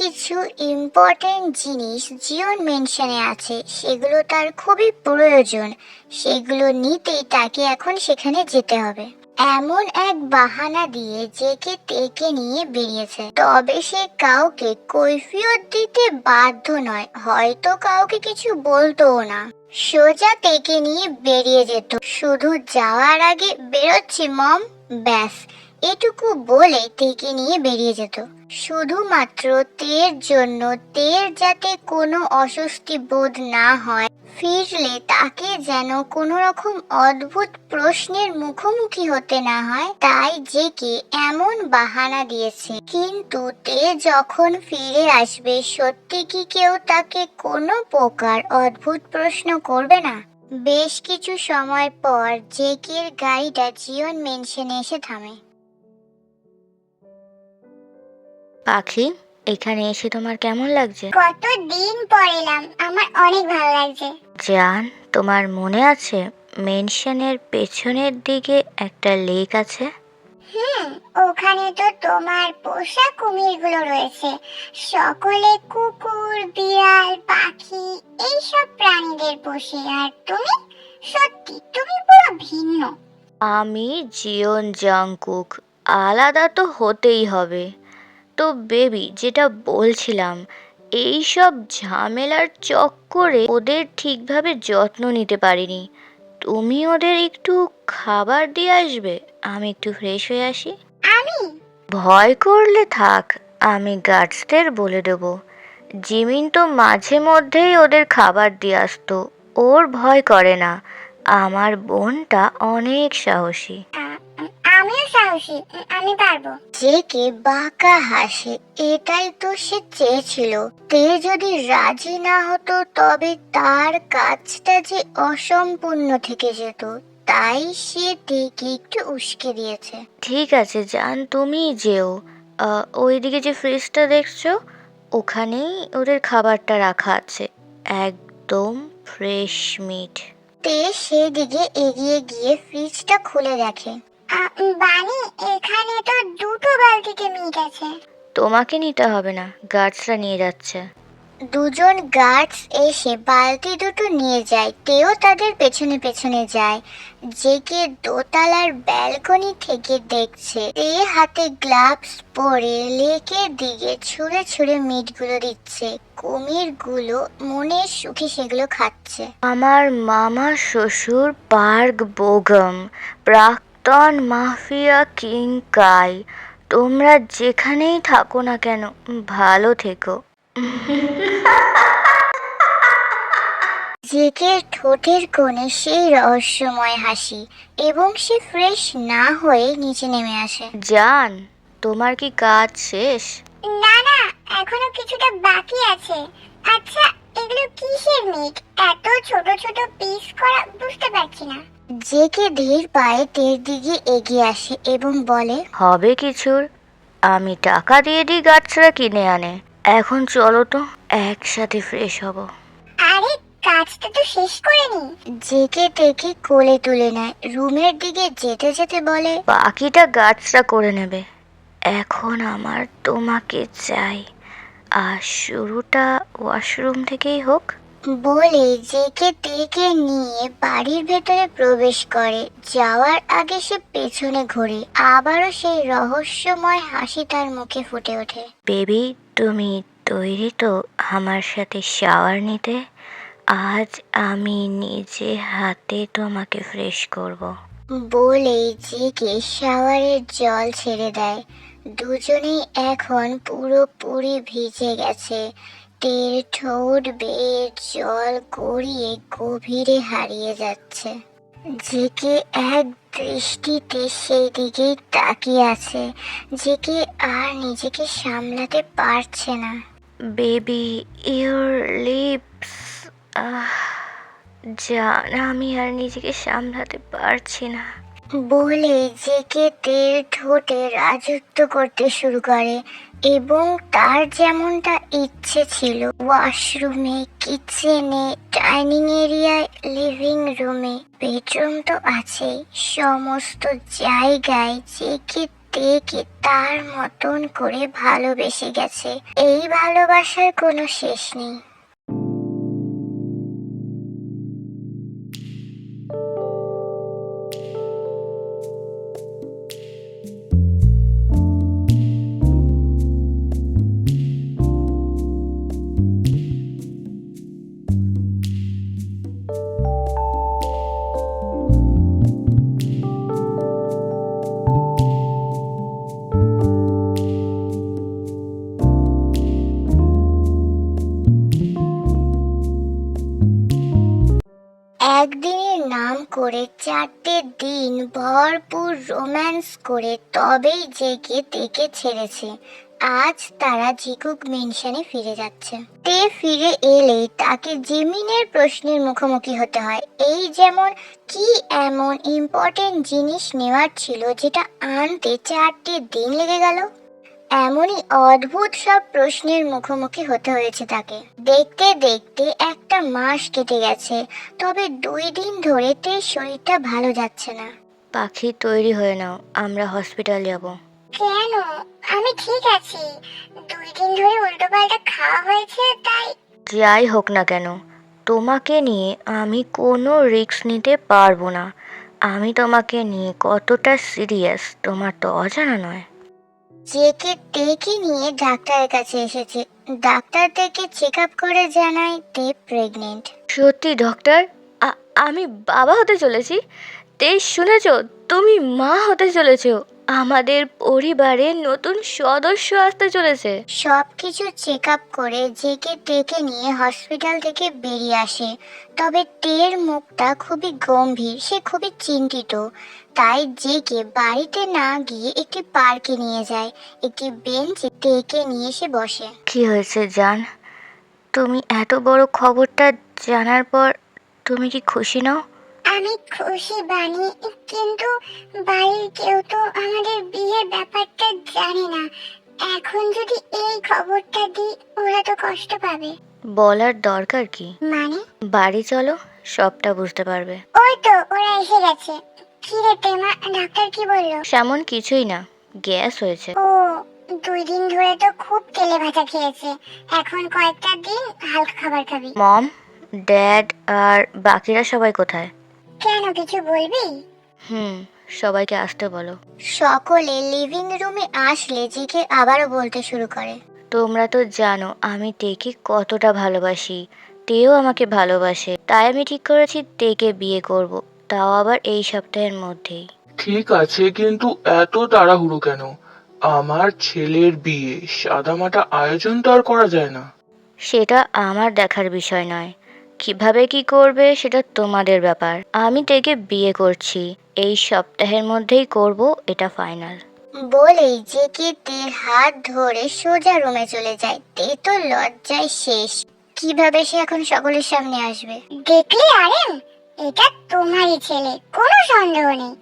কিছু ইম্পর্টেন্ট জিনিস জিওন মেনশনে আছে, সেগুলো তার খুবই প্রয়োজন। সেগুলো নিতেই তাকে এখন সেখানে যেতে হবে। এমন এক বাহানা দিয়ে জেকে তেকে নিয়ে বেরিয়েছে, তবে সে কাউকে কৈফিয়ত দিতে বাধ্য নয়, হয়তো কাউকে কিছু বলতোও না। সোজা তেকে নিয়ে বেরিয়ে যেত, শুধু যাওয়ার আগে বেরোচ্ছি মম, ব্যাস এটুকু বলে তেকে নিয়ে বেরিয়ে যেত। শুধুমাত্র তের জন্য, তের যাতে কোনো অস্বস্তি বোধ না হয়, ফিরলে তাকে যেন কোনো রকম অদ্ভুত প্রশ্নের মুখোমুখি হতে না হয়, তাই জেকে এমন বাহানা দিয়েছে। কিন্তু তে যখন ফিরে আসবে, সত্যি কি কেউ তাকে কোনো প্রকার অদ্ভুত প্রশ্ন করবে না? বেশ কিছু সময় পর জেকের গাড়িটা জিওন মেনশনে এসে থামে। পাখি, এখানে এসে তোমার কেমন লাগছে? কতদিন পর এলাম, আমার অনেক ভালো লাগছে। জান, তোমার মনে আছে মেনশনের পেছনের দিকে একটা লেক আছে? ওখানে তো তোমার পোষা কুমিরগুলো রয়েছে, সকলে কুকুর, বিড়াল, পাখি এইসব প্রাণীদের পোষে। আর তুমি, সত্যি তুমি পুরো ভিন্ন। আমি জিওন জাংকুক, আলাদা তো হতেই হবে। তো বেবি, যেটা বলছিলাম, এই সব ঝামেলার চক্করে ওদের ঠিকভাবে যত্ন নিতে পারিনি। তুমি ওদের একটু খাবার দিয়ে আসবে, আমি একটু ফ্রেশ হয়ে আসি। আমি ভয় করলে থাক, আমি গার্ডসদের বলে দেব। জিমিন তো মাঝে মধ্যেই ওদের খাবার দিয়ে আসতো, ওর ভয় করে না। আমার বোনটা অনেক সাহসী। আমিও সাহসী, আমি পারবো। জেকে বাঁকা হাসে, এটাই তো সে চেয়েছিল। তে যদি রাজি না হতো তবে তার কাজটা যে অসম্পূর্ণ থেকে যেত, তাই সে তেকে একটু উস্কে দিয়েছে। ঠিক আছে জান, তুমি যেও। ওইদিকে যে ফ্রিজটা দেখছো, ওখানেই ওদের খাবারটা রাখা আছে, একদম ফ্রেশ মিট। তে সেদিকে এগিয়ে গিয়ে ফ্রিজটা খুলে দেখে। বানি, এখানে তো দুটো বালতিতে মিট আছে। তোমাকে নিতে হবে না, গার্ডসরা নিয়ে যাচ্ছে। দুজন গার্ডস এসে বালতি দুটো নিয়ে যায়, তেও তাদের পেছনে পেছনে যায়। জেকে দোতলার ব্যালকনি থেকে দেখছে তে হাতে গ্লাভস পরে লেকের দিকে ছুঁড়ে ছুঁড়ে মিটগুলো দিচ্ছে। কুমিরগুলো মনের সুখে সেগুলো খাচ্ছে। আমার মামা শ্বশুর পার্ক বোগম, প্রাক্তন মাফিয়া কিং কাই, তোমরা যেখানেই থাকো না কেন, ভালো থেকো। জেকের ঠোঁটের কোণে সেই রহস্যময় হাসি, এবং সে ফ্রেশ না হয়ে নিচে নেমে আসে। জান, তোমার কি কাজ শেষ? না না, এখনো কিছুটা বাকি আছে। আচ্ছা, এগুলো কিসের মিট? এত ছোট ছোট পিস করা বুঝতে পারছি না। জেকে ধীর পায়ে তের দিকে এগিয়ে আসে এবং বলে, হবে কিছুর, আমি টাকা দিয়ে দিই, গাছরা কিনে আনে। এখন চলো তো, একসাথে ফ্রেশ হব। আরে কাজটা তো শেষ করে নি। জেকে তেকে কোলে তুলে নেয়, রুমের দিকে যেতে যেতে বলে, বাকিটা গাছরা করে নেবে, এখন আমার তোমাকে চাই। আর শুরুটা ওয়াশরুম থেকেই হোক। বলে জেকে তেকে নিয়ে বাড়ির ভেতরে প্রবেশ করে। যাওয়ার আগে সে পেছনে ঘোরে, আবারও সেই রহস্যময় হাসি তার মুখে ফুটে ওঠে। বেবি, তুমি তৈরি তো আমার সাথে শাওয়ার নিতে? আজ আমি নিজে হাতে তোমাকে ফ্রেশ করব। বলেই জেকে শাওয়ারের জল ছেড়ে দেয়। দুজনেই এখন পুরোপুরি ভিজে গেছে। তের ঠোঁট বেয়ে জল গড়িয়ে গভীরে হারিয়ে যাচ্ছে। জেকে এক দৃষ্টিতে সেই দিকেই তাকিয়ে আছে। জেকে আর নিজেকে সামলাতে পারছে না। Baby, your lips. জান, আমি আর নিজেকে সামলাতে পারছি না। বলে জেকে তের ঠোঁটে রাজত্ব করতে শুরু করে, এবং তার যেমনটা ইচ্ছে ছিল, ওয়াশরুমে, কিচেনে, ডাইনিং এরিয়ায়, লিভিং রুমে, বেডরুম তো আছেই, সমস্ত জায়গায় জেকে তেকে তার মতন করে ভালোবেসে গেছে। এই ভালোবাসার কোনো শেষ নেই। একদিনের নাম করে 4টে দিন ভরপুর রোম্যান্স করে তবেই জেগে তেকে ছেড়েছে। আজ তারা জিকুক মেনশনে ফিরে যাচ্ছে। তে ফিরে এলেই তাকে জিমিনের প্রশ্নের মুখোমুখি হতে হয়। এই যেমন কি এমন ইম্পর্টেন্ট জিনিস নেওয়ার ছিল যেটা আনতে 4টে দিন লেগে গেল। এমনই অদ্ভুত সব প্রশ্নের মুখোমুখি হতে হয়েছে তাকে। দেখতে দেখতে একটা মাস কেটে গেছে, তবে 2 দিন ধরে তের শরীরটা ভালো যাচ্ছে না। পাখি, তৈরি হয়ে নাও, আমরা হসপিটাল যাব। কেন? আমি ঠিক আছি। 2 দিন ধরে উল্টোপাল্টা খাওয়া হয়েছে তাই। যাই হোক না কেন, তোমাকে নিয়ে আমি কোনো রিস্ক নিতে পারবো না। আমি তোমাকে নিয়ে কতটা সিরিয়াস তোমার তো অজানা নয়। জেকে তেকে নিয়ে ডাক্তারের কাছে এসেছে। ডাক্তার তেকে চেক আপ করে জানায় তে প্রেগনেন্ট। সত্যি ডক্টর? আমি বাবা হতে চলেছি? শুনেছ? তুমি মা হতে চলেছো। আমাদের পরিবারে নতুন সদস্য আসতে চলেছে। সবকিছু চেক আপ করে জেকে তেকে নিয়ে হসপিটাল থেকে বেরিয়ে আসে। তবে টের মুখটা খুবই গম্ভীর, সে খুবই চিন্তিত। তাই জেকে বাড়িতে না গিয়ে একটি পার্কে নিয়ে যায়। একটি বেঞ্চে তেকে নিয়ে এসে বসে। কি হয়েছে জান? তুমি এত বড় খবরটা জানার পর তুমি কি খুশি নও? আমি খুশি বানি, কিন্তু বাড়ির কেউ তো আমাদের বিয়ের ব্যাপারটা জানে না। এখন যদি এই খবরটা দিই ওরা তো কষ্ট পাবে। বলার দরকার কি? মানে? বাড়ি চলো, সবটা বুঝতে পারবে। ওই তো ওরা এসে গেছে। কি রে প্রেমা, ডাক্তার কি বললো? তেমন কিছুই না, গ্যাস হয়েছে। ও, 2 দিন ধরে তো খুব তেলে ভাজা খেয়েছে। এখন কয়েকটা দিন হালকা খাবার খাবি। মম, ড্যাড আর বাকিরা সবাই কোথায়? কেন, কিছু বলবি? সবাইকে আসতে বলো। সকলে লিভিং রুমে আসলে জিকে আবারও বলতে শুরু করে। তোমরা তো জানো আমি তেকে কতটা ভালোবাসি, তেও আমাকে ভালোবাসে। তাই আমি ঠিক করেছি তেকে বিয়ে করব, তাও আবার এই সপ্তাহের মধ্যেই। ঠিক আছে, কিন্তু এত তাড়াহুড়ো কেন? আমার ছেলের বিয়ে, সাদামাটা আয়োজন তো আর করা যায় না। সেটা আমার দেখার বিষয় নয়। কিভাবে কি করবে সেটা তোমাদের ব্যাপার। আমি তেকে বিয়ে করছি, এই সপ্তাহের মধ্যেই করব, এটা ফাইনাল। বলেই জেকে তের হাত ধরে সোজা রুমে চলে যায়। তে তো লজ্জায় শেষ। কিভাবে সে এখন সকলের সামনে আসবে? দেখলি আরেম, এটা তোমারই ছেলে, কোনো সন্দেহ নেই।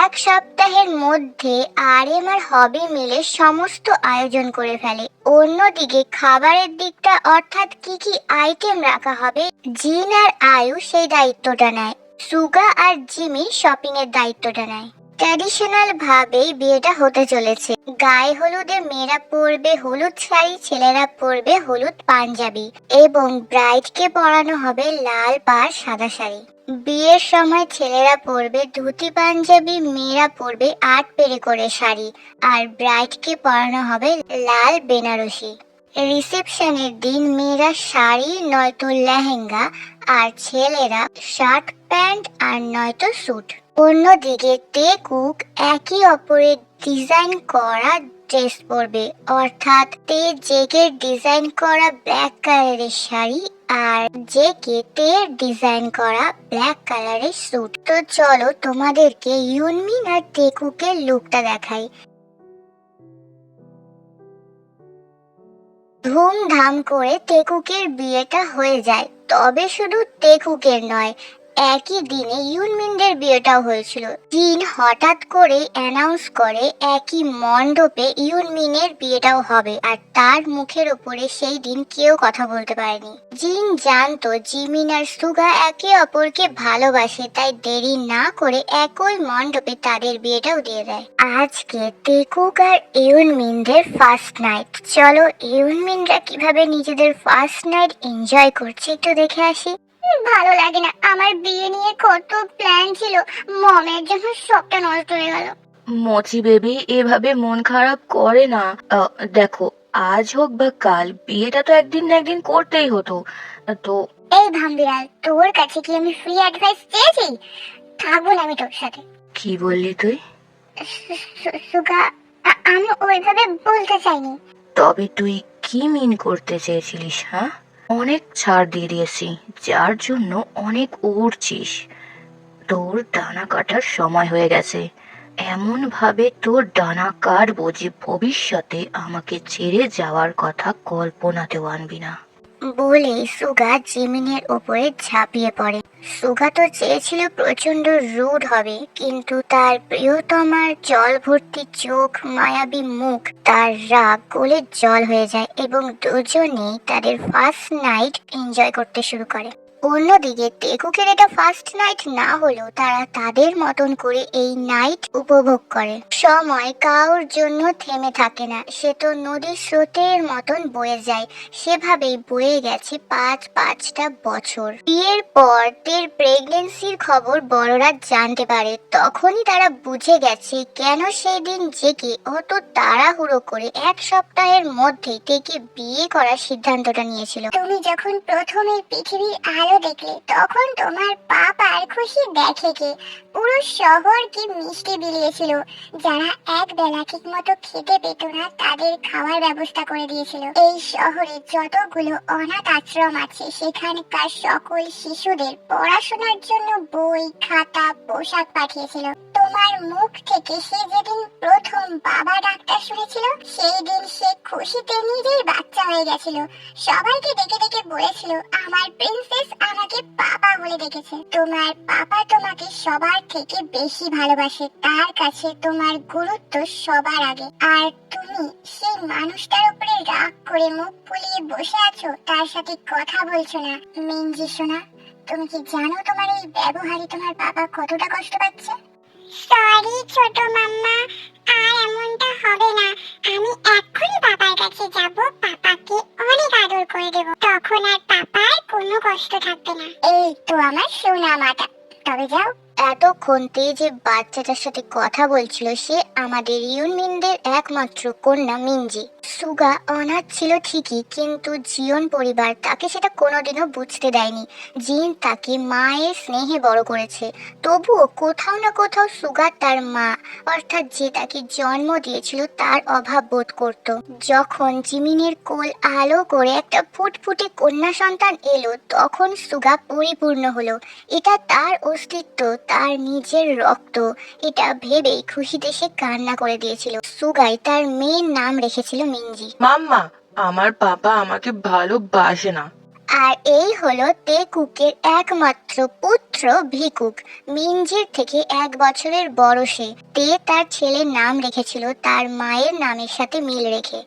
এক সপ্তাহের মধ্যে আরেম আর হবি মিলে সমস্ত আয়োজন করে ফেলে। অন্যদিকে খাবারের দিকটা, অর্থাৎ কি কি আইটেম রাখা হবে, জিন আর আয়ু সেই দায়িত্বটা নেয়। সুগা আর জিমি শপিং এর দায়িত্বটা নেয়। ট্র্যাডিশনাল ভাবেই বিয়েটা হতে চলেছে। গায়ে হলুদে মেয়েরা পরবে হলুদ শাড়ি, ছেলেরা পরবে হলুদ পাঞ্জাবি এবং ব্রাইডকে পরানো হবে লাল বা সাদা শাড়ি। বিয়ের সময় ছেলেরা পরবে ধুতি পাঞ্জাবি, মেয়েরা পরবে 8 পেরে করে শাড়ি, আর ব্রাইডকে পরানো হবে লাল বেনারসি। রিসেপশনের দিন মেয়েরা শাড়ি নয়তো লেহেঙ্গা, আর ছেলেরা শার্ট প্যান্ট আর নয়তো স্যুট। অন্যদিকে তে কুক একই অপরের ডিজাইন করা ড্রেস পরবে, অর্থাৎ তে জেকের ডিজাইন করা ব্ল্যাক কালারের শাড়ি আর জেকে তে ডিজাইন করা ব্ল্যাক কালারের স্যুট। তো চলো তোমাদেরকে ইউনমিন আর টেকুকের লুকটা দেখাই। ধুমধাম করে টেকুকের বিয়েটা হয়ে যায়। তবে শুধু টেকুকের নয়, একই দিনে ইউনমিনদের বিয়েটাও হয়েছিল। জিন হঠাৎ করে অ্যানাউন্স করে একই মণ্ডপে ইউনমিনের বিয়েটাও হবে, আর তার মুখের ওপরে সেই দিন কেউ কথা বলতে পারেনি। জিন জানতো জিমিন আর সুগা একে অপরকে ভালোবাসে, তাই দেরি না করে একই মণ্ডপে তাদের বিয়েটাও দিয়ে দেয়। আজকে তেকুক আর ইউনমিনদের ফার্স্ট নাইট। চলো ইউনমিনরা কিভাবে নিজেদের ফার্স্ট নাইট এনজয় করছে একটু দেখে আসি। ভালো লাগে না, আমার বিয়ে নিয়ে কত প্ল্যান ছিল, মমের জন্য সবটা নষ্ট হয়ে গেল। মচি বেবি, এভাবে মন খারাপ করে না। দেখো, আজ হোক বা কাল বিয়েটা তো একদিন না একদিন করতেই হতো। তো এই ভামবিড়াল, তোর কাছে কি আমি ফ্রি অ্যাডভাইস চেয়েছি? থাকবো না আমি তোর সাথে। কি বললি তুই? সুগা, আমি ওইভাবে বলতে চাইনি। তবে তুই কি মিন করতে চেয়েছিলিস? হ্যাঁ, অনেক ছাড় দিয়ে দিয়েছি, যার জন্য অনেক উড়ছিস। তোর ডানা কাটার সময় হয়ে গেছে। এমন ভাবে তোর ডানা কাটবো যে ভবিষ্যতে আমাকে ছেড়ে যাওয়ার কথা কল্পনাতেও আনবি না। বলে সুগা জিমিনের ওপরে ঝাঁপিয়ে পড়ে। সুগা তো চেয়েছিল প্রচন্ড রুড হবে, কিন্তু তার প্রিয়তমার জল ভর্তি চোখ, মায়াবী মুখ, তার রাগ গলে জল হয়ে যায় এবং দুজনেই তাদের ফার্স্ট নাইট এনজয় করতে শুরু করে। অন্যদিকে তেকুকের এটা ফার্স্ট নাইট না হলেও তারা তাদের মতন করে এই নাইট উপভোগ করে। সময় কারোর জন্য থেমে থাকে না, সে তো নদীর স্রোতের মতন বয়ে যায়। সেভাবেই বয়ে গেছে পাঁচটা বছর। বিয়ের পর তের প্রেগনেন্সির খবর বড়রা জানতে পারে। তখনই তারা বুঝে গেছে কেন সেই দিন জেগে অত তাড়াহুড়ো করে এক সপ্তাহের মধ্যেই তেকে বিয়ে করার সিদ্ধান্তটা নিয়েছিল। তুমি যখন প্রথমে পৃথিবীর আলো দেখলে তখন তোমার পাপার খুশি দেখে কে? পুরো শহর কি মিষ্টি বিলিয়েছিল। যারা এক বেলা ঠিক মতো খেতে পেত না তাদের খাওয়ার ব্যবস্থা করে দিয়েছিল। এই শহরে যতগুলো অনাথ আশ্রম আছে সেখানকার সকল শিশুদের পড়াশোনার জন্য বই, খাতা, পোশাক পাঠিয়েছিল। তোমার মুখ থেকে সে যেদিন প্রথম বাবা ডাকটা শুনেছিল সেই দিন সে খুশিতে নিজেই বাচ্চা হয়ে গেছিল। সবাইকে ডেকে ডেকে বলেছিল আমার প্রিন্সেস আমাকে পাপা বলে ডেকেছে। তোমার পাপা তোমাকে সবার থেকে বেশি ভালোবাসে, তার কাছে তোমার গুরুত্ব সবার আগে। আর তুমি সেই মানুষটার উপরে রাগ করে মুখ ফুলিয়ে বসে আছো, তার সাথে কথা বলছো না। মিনজি সোনা, তুমি কি জানো তোমার এই ব্যবহারে তোমার বাবা কতটা কষ্ট পাচ্ছে? সরি ছোট মাম্মা, আর এমনটা হবে না। আমি এক্ষুনি পাপার কাছে যাব, পাপাকে অনেক আদর করে দেব, তখন আর পাপার কোনো কষ্ট থাকবে না। এই তো আমার সোনা মাটা, তবে যাও। এতক্ষণ তে যে বাচ্চাটার সাথে কথা বলছিল সে আমাদের ইউনমিনদের একমাত্র কন্যা মিনজি। সুগা অনাথ ছিল ঠিকই, কিন্তু জিওন পরিবার তাকে সেটা কোনোদিনও বুঝতে দেয়নি। জিন তাকে মায়ের স্নেহে বড় করেছে, তবুও কোথাও না কোথাও সুগা তার মা অর্থাৎ যে তাকে জন্ম দিয়েছিল তার অভাব বোধ করত। যখন জিমিনের কোল আলো করে একটা ফুটফুটে কন্যা সন্তান এলো তখন সুগা পরিপূর্ণ হলো। এটা তার অস্তিত্ব, তার নিজের রক্ত। এটা ভেবেই খুশিতে সে কান্না করে দিয়েছিল। সুগাই তার মেয়ের নাম রেখেছিল মিনজি। মাম্মা, আমার পাপা আমাকে ভালোবাসে না। আর এই হলো তেকুকের একমাত্র পুত্র ভিকুক। মিনজির থেকে 1 বছরের বড় সে। তে তার ছেলের নাম রেখেছিল তার মায়ের নামের সাথে মিল রেখে।